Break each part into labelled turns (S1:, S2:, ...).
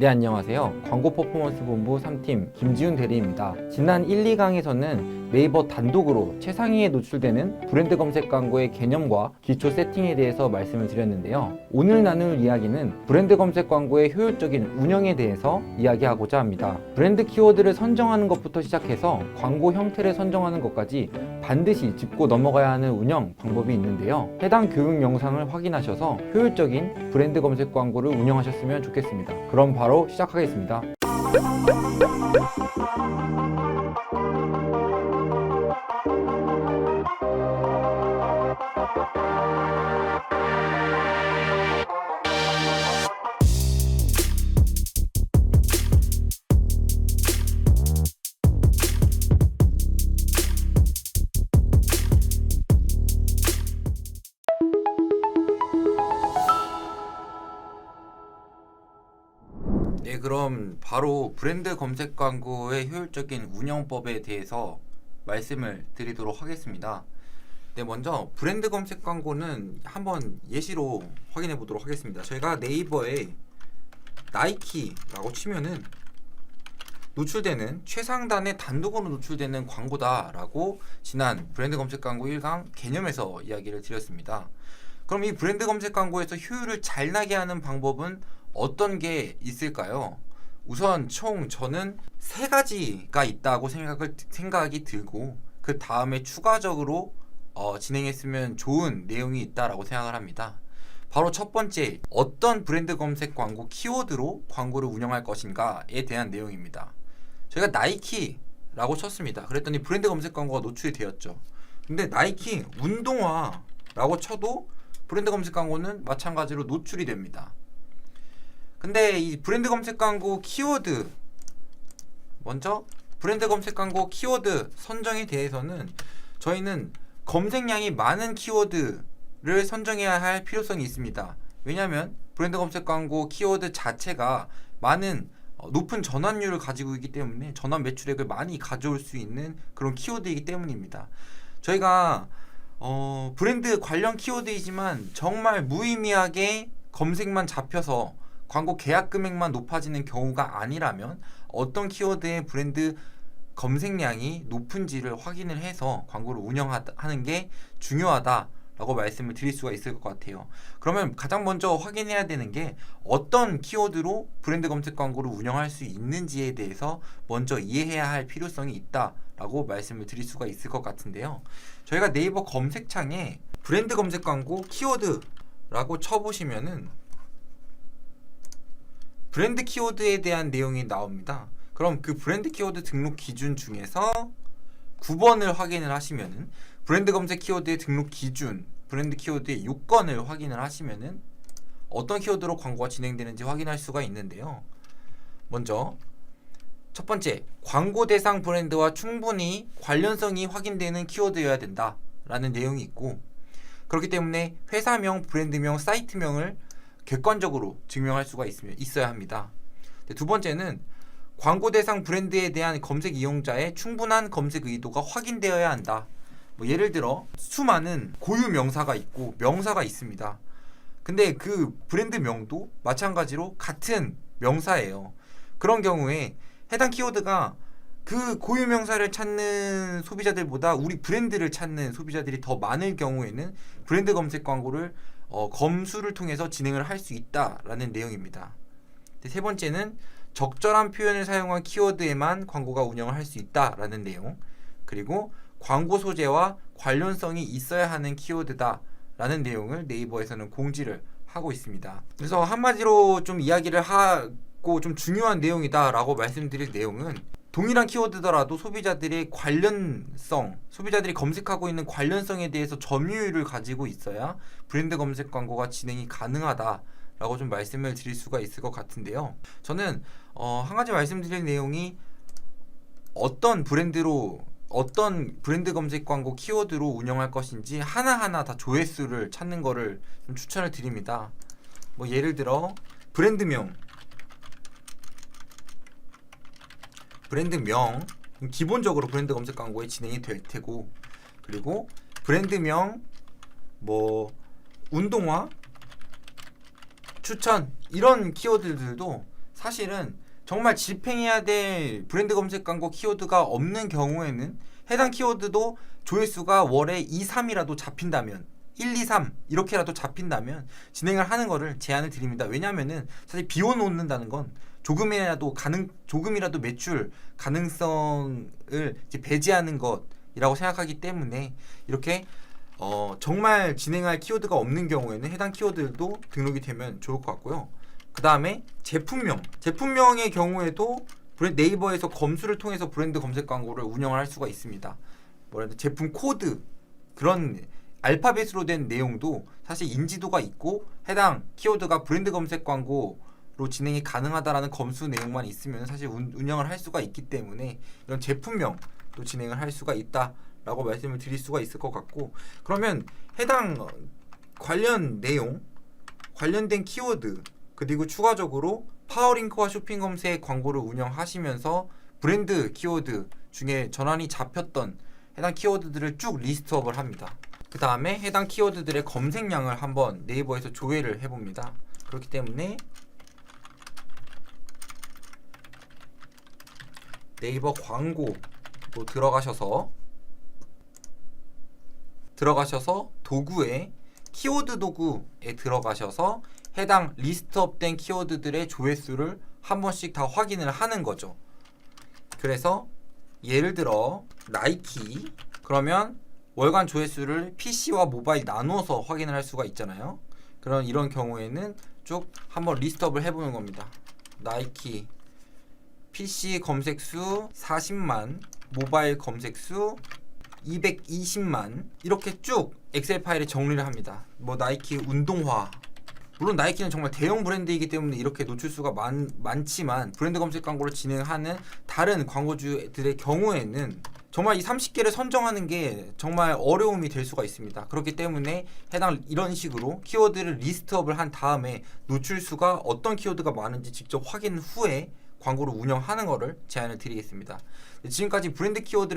S1: 네, 안녕하세요. 광고 퍼포먼스 본부 3팀 김지훈 대리입니다. 지난 1, 2강에서는 네이버 단독으로 최상위에 노출되는 브랜드 검색 광고의 개념과 기초 세팅에 대해서 말씀을 드렸는데요. 오늘 나눌 이야기는 브랜드 검색 광고의 효율적인 운영에 대해서 이야기하고자 합니다. 브랜드 키워드를 선정하는 것부터 시작해서 광고 형태를 선정하는 것까지 반드시 짚고 넘어가야 하는 운영 방법이 있는데요. 해당 교육 영상을 확인하셔서 효율적인 브랜드 검색 광고를 운영하셨으면 좋겠습니다. 그럼 바로 시작하겠습니다. 네, 그럼 바로 브랜드 검색 광고의 효율적인 운영법에 대해서 말씀을 드리도록 하겠습니다. 네, 먼저 브랜드 검색 광고는 한번 예시로 확인해 보도록 하겠습니다. 저희가 네이버에 나이키라고 치면은 노출되는 최상단의 단독으로 노출되는 광고다라고 지난 브랜드 검색 광고 1강 개념에서 이야기를 드렸습니다. 그럼 이 브랜드 검색 광고에서 효율을 잘 나게 하는 방법은 어떤 게 있을까요? 우선 총 저는 3가지가 있다고 생각이 들고 그 다음에 추가적으로 진행했으면 좋은 내용이 있다라고 생각을 합니다. 바로 첫 번째, 어떤 브랜드 검색 광고 키워드로 광고를 운영할 것인가에 대한 내용입니다. 저희가 나이키라고 쳤습니다. 그랬더니 브랜드 검색 광고가 노출이 되었죠. 근데 나이키 운동화라고 쳐도 브랜드 검색 광고는 마찬가지로 노출이 됩니다. 근데 이 브랜드 검색 광고 키워드, 먼저 브랜드 검색 광고 키워드 선정에 대해서는 저희는 검색량이 많은 키워드를 선정해야 할 필요성이 있습니다. 왜냐하면 브랜드 검색 광고 키워드 자체가 높은 전환율을 가지고 있기 때문에 전환 매출액을 많이 가져올 수 있는 그런 키워드이기 때문입니다. 저희가 브랜드 관련 키워드이지만 정말 무의미하게 검색만 잡혀서 광고 계약 금액만 높아지는 경우가 아니라면 어떤 키워드의 브랜드 검색량이 높은지를 확인을 해서 광고를 운영하는 게 중요하다라고 말씀을 드릴 수가 있을 것 같아요. 그러면 가장 먼저 확인해야 되는 게 어떤 키워드로 브랜드 검색 광고를 운영할 수 있는지에 대해서 먼저 이해해야 할 필요성이 있다라고 말씀을 드릴 수가 있을 것 같은데요. 저희가 네이버 검색창에 브랜드 검색 광고 키워드라고 쳐보시면은 브랜드 키워드에 대한 내용이 나옵니다. 그럼 그 브랜드 키워드 등록 기준 중에서 9번을 확인을 하시면은 브랜드 검색 키워드의 등록 기준, 브랜드 키워드의 요건을 확인을 하시면은 어떤 키워드로 광고가 진행되는지 확인할 수가 있는데요. 먼저 첫 번째, 광고 대상 브랜드와 충분히 관련성이 확인되는 키워드여야 된다라는 내용이 있고, 그렇기 때문에 회사명, 브랜드명, 사이트명을 객관적으로 증명할 수가 있어야 합니다. 두 번째는 광고 대상 브랜드에 대한 검색 이용자의 충분한 검색 의도가 확인되어야 한다. 예를 들어 수많은 고유 명사가 있고 명사가 있습니다. 근데 그 브랜드명도 마찬가지로 같은 명사예요. 그런 경우에 해당 키워드가 그 고유 명사를 찾는 소비자들보다 우리 브랜드를 찾는 소비자들이 더 많을 경우에는 브랜드 검색 광고를 검수를 통해서 진행을 할 수 있다라는 내용입니다. 세 번째는 적절한 표현을 사용한 키워드에만 광고가 운영을 할 수 있다라는 내용, 그리고 광고 소재와 관련성이 있어야 하는 키워드다라는 내용을 네이버에서는 공지를 하고 있습니다. 그래서 한마디로 좀 이야기를 하고 좀 중요한 내용이다라고 말씀드릴 내용은 동일한 키워드더라도 소비자들이 검색하고 있는 관련성에 대해서 점유율을 가지고 있어야 브랜드 검색 광고가 진행이 가능하다라고 좀 말씀을 드릴 수가 있을 것 같은데요. 저는 한 가지 말씀드릴 내용이 어떤 브랜드 검색 광고 키워드로 운영할 것인지 하나하나 다 조회수를 찾는 거를 좀 추천을 드립니다. 예를 들어 브랜드명 기본적으로 브랜드 검색 광고에 진행이 될 테고, 그리고 브랜드명 운동화 추천 이런 키워드들도 사실은 정말 집행해야 될 브랜드 검색 광고 키워드가 없는 경우에는 해당 키워드도 조회수가 월에 2, 3이라도 잡힌다면 1, 2, 3 이렇게라도 잡힌다면 진행을 하는 거를 제안을 드립니다. 왜냐하면은 사실 비워놓는다는 건 조금이라도 매출 가능성을 이제 배제하는 것이라고 생각하기 때문에 이렇게 정말 진행할 키워드가 없는 경우에는 해당 키워드도 등록이 되면 좋을 것 같고요. 그 다음에 제품명의 경우에도 네이버에서 검수를 통해서 브랜드 검색 광고를 운영을 할 수가 있습니다. 뭐라도 제품 코드 그런 알파벳으로 된 내용도 사실 인지도가 있고 해당 키워드가 브랜드 검색 광고로 진행이 가능하다라는 검수 내용만 있으면 사실 운영을 할 수가 있기 때문에 이런 제품명도 진행을 할 수가 있다라고 말씀을 드릴 수가 있을 것 같고, 그러면 해당 관련 내용, 관련된 키워드 그리고 추가적으로 파워링크와 쇼핑 검색 광고를 운영하시면서 브랜드 키워드 중에 전환이 잡혔던 해당 키워드들을 쭉 리스트업을 합니다. 그 다음에 해당 키워드들의 검색량을 한번 네이버에서 조회를 해봅니다. 그렇기 때문에 네이버 광고로 들어가셔서 도구에 키워드 도구에 들어가셔서 해당 리스트업된 키워드들의 조회수를 한 번씩 다 확인을 하는 거죠. 그래서 예를 들어 나이키 그러면 월간 조회수를 PC와 모바일 나누어서 확인을 할 수가 있잖아요. 그런 이런 경우에는 쭉 한번 리스트업을 해보는 겁니다. 나이키 PC 검색수 40만, 모바일 검색수 220만 이렇게 쭉 엑셀 파일에 정리를 합니다. 뭐 나이키 운동화, 물론 나이키는 정말 대형 브랜드이기 때문에 이렇게 노출수가 많지만 브랜드 검색 광고를 진행하는 다른 광고주들의 경우에는 정말 이 30개를 선정하는 게 정말 어려움이 될 수가 있습니다. 그렇기 때문에 해당 이런 식으로 키워드를 리스트업을 한 다음에 노출수가 어떤 키워드가 많은지 직접 확인 후에 광고를 운영하는 거를 제안을 드리겠습니다. 지금까지 브랜드 키워드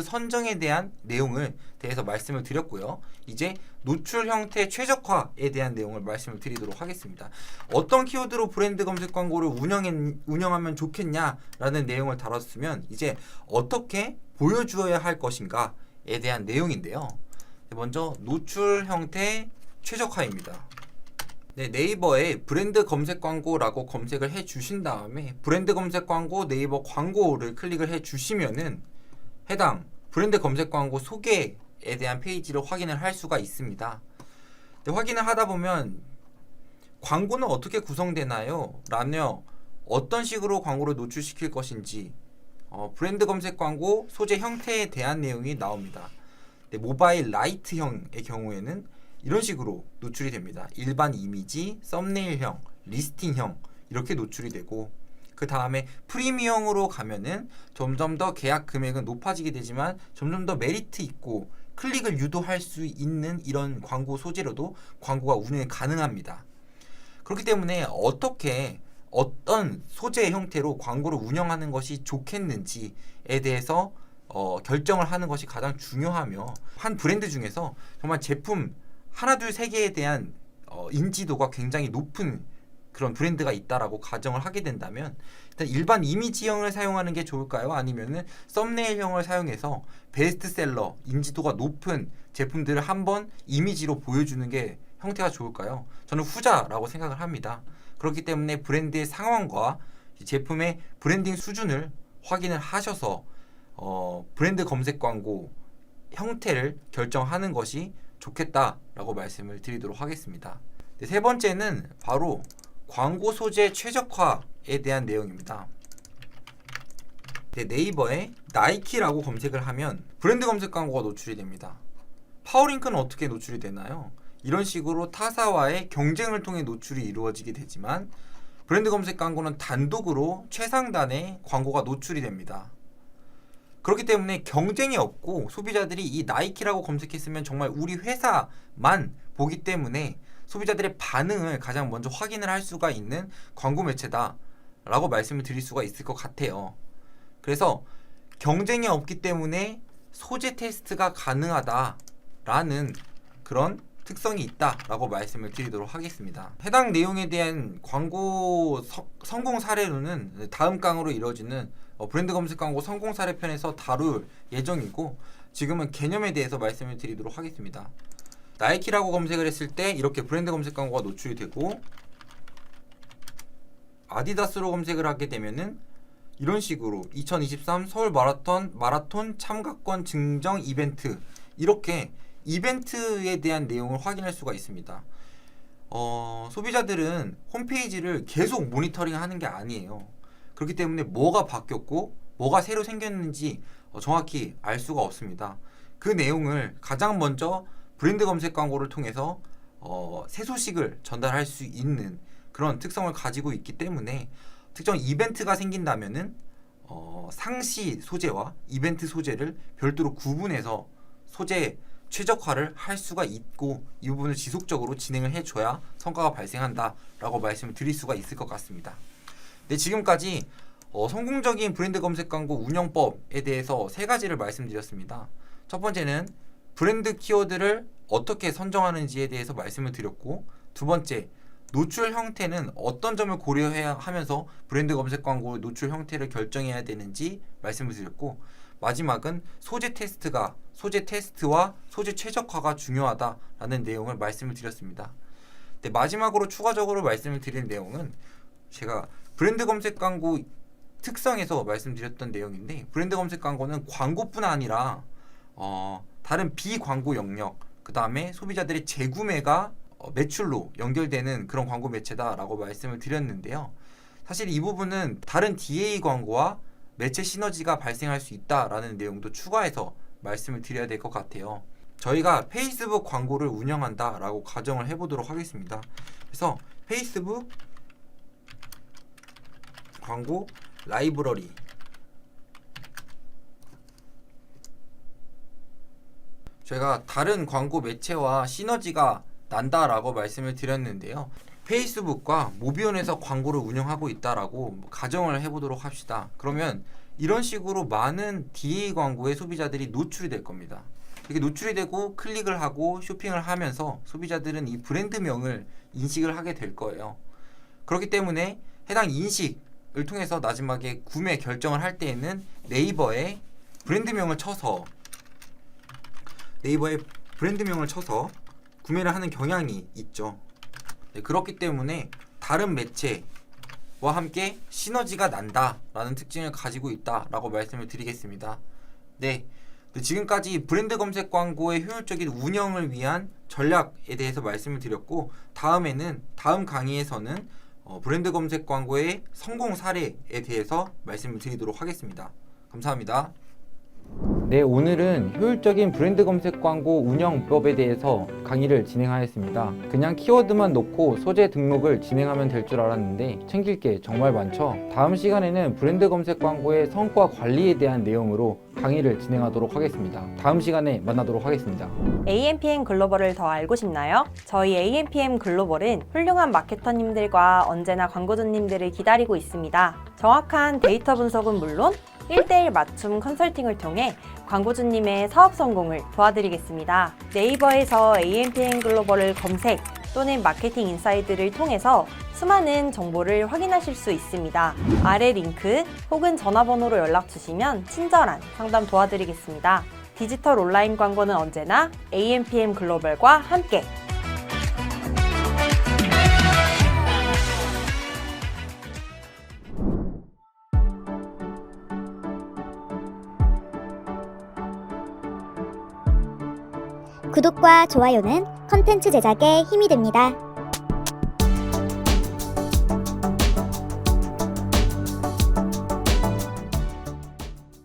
S1: 선정에 대한 내용을 대해서 말씀을 드렸고요. 이제 노출 형태 최적화에 대한 내용을 말씀을 드리도록 하겠습니다. 어떤 키워드로 브랜드 검색 광고를 운영하면 좋겠냐라는 내용을 다뤘으면 이제 어떻게 보여주어야 할 것인가에 대한 내용인데요. 먼저 노출 형태 최적화입니다. 네이버에 브랜드 검색 광고라고 검색을 해 주신 다음에 브랜드 검색 광고 네이버 광고를 클릭을 해 주시면은 해당 브랜드 검색 광고 소개에 대한 페이지를 확인을 할 수가 있습니다. 확인을 하다 보면 광고는 어떻게 구성되나요? 라며 어떤 식으로 광고를 노출시킬 것인지 브랜드 검색 광고 소재 형태에 대한 내용이 나옵니다. 모바일 라이트형의 경우에는 이런 식으로 노출이 됩니다. 일반 이미지, 썸네일형, 리스팅형 이렇게 노출이 되고, 그 다음에 프리미엄으로 가면은 점점 더 계약 금액은 높아지게 되지만 점점 더 메리트 있고 클릭을 유도할 수 있는 이런 광고 소재로도 광고가 운영이 가능합니다. 그렇기 때문에 어떤 소재 형태로 광고를 운영하는 것이 좋겠는지에 대해서 결정을 하는 것이 가장 중요하며, 한 브랜드 중에서 정말 제품 하나 둘 세 개에 대한 인지도가 굉장히 높은 그런 브랜드가 있다라고 가정을 하게 된다면 일단 일반 이미지형을 사용하는 게 좋을까요? 아니면은 썸네일형을 사용해서 베스트셀러 인지도가 높은 제품들을 한번 이미지로 보여주는 게 형태가 좋을까요? 저는 후자라고 생각을 합니다. 그렇기 때문에 브랜드의 상황과 제품의 브랜딩 수준을 확인을 하셔서 브랜드 검색 광고 형태를 결정하는 것이 좋겠다라고 말씀을 드리도록 하겠습니다. 세 번째는 바로 광고 소재 최적화에 대한 내용입니다. 네이버에 나이키라고 검색을 하면 브랜드 검색 광고가 노출이 됩니다. 파워링크는 어떻게 노출이 되나요? 이런 식으로 타사와의 경쟁을 통해 노출이 이루어지게 되지만 브랜드 검색 광고는 단독으로 최상단의 광고가 노출이 됩니다. 그렇기 때문에 경쟁이 없고 소비자들이 이 나이키라고 검색했으면 정말 우리 회사만 보기 때문에 소비자들의 반응을 가장 먼저 확인을 할 수가 있는 광고 매체다 라고 말씀을 드릴 수가 있을 것 같아요. 그래서 경쟁이 없기 때문에 소재 테스트가 가능하다라는 그런 특성이 있다라고 말씀을 드리도록 하겠습니다. 해당 내용에 대한 광고 성공 사례로는 다음 강으로 이루어지는 브랜드 검색 광고 성공 사례 편에서 다룰 예정이고, 지금은 개념에 대해서 말씀을 드리도록 하겠습니다. 나이키라고 검색을 했을 때 이렇게 브랜드 검색 광고가 노출이 되고, 아디다스로 검색을 하게 되면은 이런 식으로 2023 서울 마라톤 참가권 증정 이벤트, 이렇게 이벤트에 대한 내용을 확인할 수가 있습니다. 소비자들은 홈페이지를 계속 모니터링 하는 게 아니에요. 그렇기 때문에 뭐가 바뀌었고 뭐가 새로 생겼는지 정확히 알 수가 없습니다. 그 내용을 가장 먼저 브랜드 검색 광고를 통해서 새 소식을 전달할 수 있는 그런 특성을 가지고 있기 때문에, 특정 이벤트가 생긴다면은 상시 소재와 이벤트 소재를 별도로 구분해서 소재 최적화를 할 수가 있고, 이 부분을 지속적으로 진행을 해줘야 성과가 발생한다라고 말씀을 드릴 수가 있을 것 같습니다. 네, 지금까지 성공적인 브랜드 검색 광고 운영법에 대해서 3가지를 말씀드렸습니다. 첫 번째는 브랜드 키워드를 어떻게 선정하는지에 대해서 말씀을 드렸고, 두 번째, 노출 형태는 어떤 점을 고려해야 하면서 브랜드 검색 광고 노출 형태를 결정해야 되는지 말씀을 드렸고, 마지막은 소재 테스트와 소재 최적화가 중요하다라는 내용을 말씀을 드렸습니다. 네, 마지막으로 추가적으로 말씀을 드릴 내용은 제가 브랜드 검색 광고 특성에서 말씀드렸던 내용인데, 브랜드 검색 광고는 광고뿐 아니라 다른 비광고 영역, 그 다음에 소비자들의 재구매가 매출로 연결되는 그런 광고 매체다라고 말씀을 드렸는데요. 사실 이 부분은 다른 DA 광고와 매체 시너지가 발생할 수 있다라는 내용도 추가해서 말씀을 드려야 될 것 같아요. 저희가 페이스북 광고를 운영한다라고 가정을 해보도록 하겠습니다. 그래서 페이스북 광고 라이브러리, 제가 다른 광고 매체와 시너지가 난다라고 말씀을 드렸는데요. 페이스북과 모비온에서 광고를 운영하고 있다라고 가정을 해보도록 합시다. 그러면 이런 식으로 많은 DA 광고에 소비자들이 노출이 될 겁니다. 이렇게 노출이 되고 클릭을 하고 쇼핑을 하면서 소비자들은 이 브랜드명을 인식을 하게 될 거예요. 그렇기 때문에 해당 인식을 통해서 마지막에 구매 결정을 할 때에는 네이버에 브랜드명을 쳐서 구매를 하는 경향이 있죠. 네, 그렇기 때문에 다른 매체와 함께 시너지가 난다라는 특징을 가지고 있다라고 말씀을 드리겠습니다. 네, 지금까지 브랜드 검색 광고의 효율적인 운영을 위한 전략에 대해서 말씀을 드렸고, 다음 강의에서는 브랜드 검색 광고의 성공 사례에 대해서 말씀을 드리도록 하겠습니다. 감사합니다. 네, 오늘은 효율적인 브랜드 검색 광고 운영법에 대해서 강의를 진행하였습니다. 그냥 키워드만 놓고 소재 등록을 진행하면 될 줄 알았는데 챙길 게 정말 많죠. 다음 시간에는 브랜드 검색 광고의 성과 관리에 대한 내용으로 강의를 진행하도록 하겠습니다. 다음 시간에 만나도록 하겠습니다.
S2: AMPM 글로벌을 더 알고 싶나요? 저희 AMPM 글로벌은 훌륭한 마케터님들과 언제나 광고주님들을 기다리고 있습니다. 정확한 데이터 분석은 물론 1:1 맞춤 컨설팅을 통해 광고주님의 사업 성공을 도와드리겠습니다. 네이버에서 AMPM 글로벌을 검색 또는 마케팅 인사이드를 통해서 수많은 정보를 확인하실 수 있습니다. 아래 링크 혹은 전화번호로 연락 주시면 친절한 상담 도와드리겠습니다. 디지털 온라인 광고는 언제나 AMPM 글로벌과 함께!
S3: 구독과 좋아요는 컨텐츠 제작에 힘이 됩니다.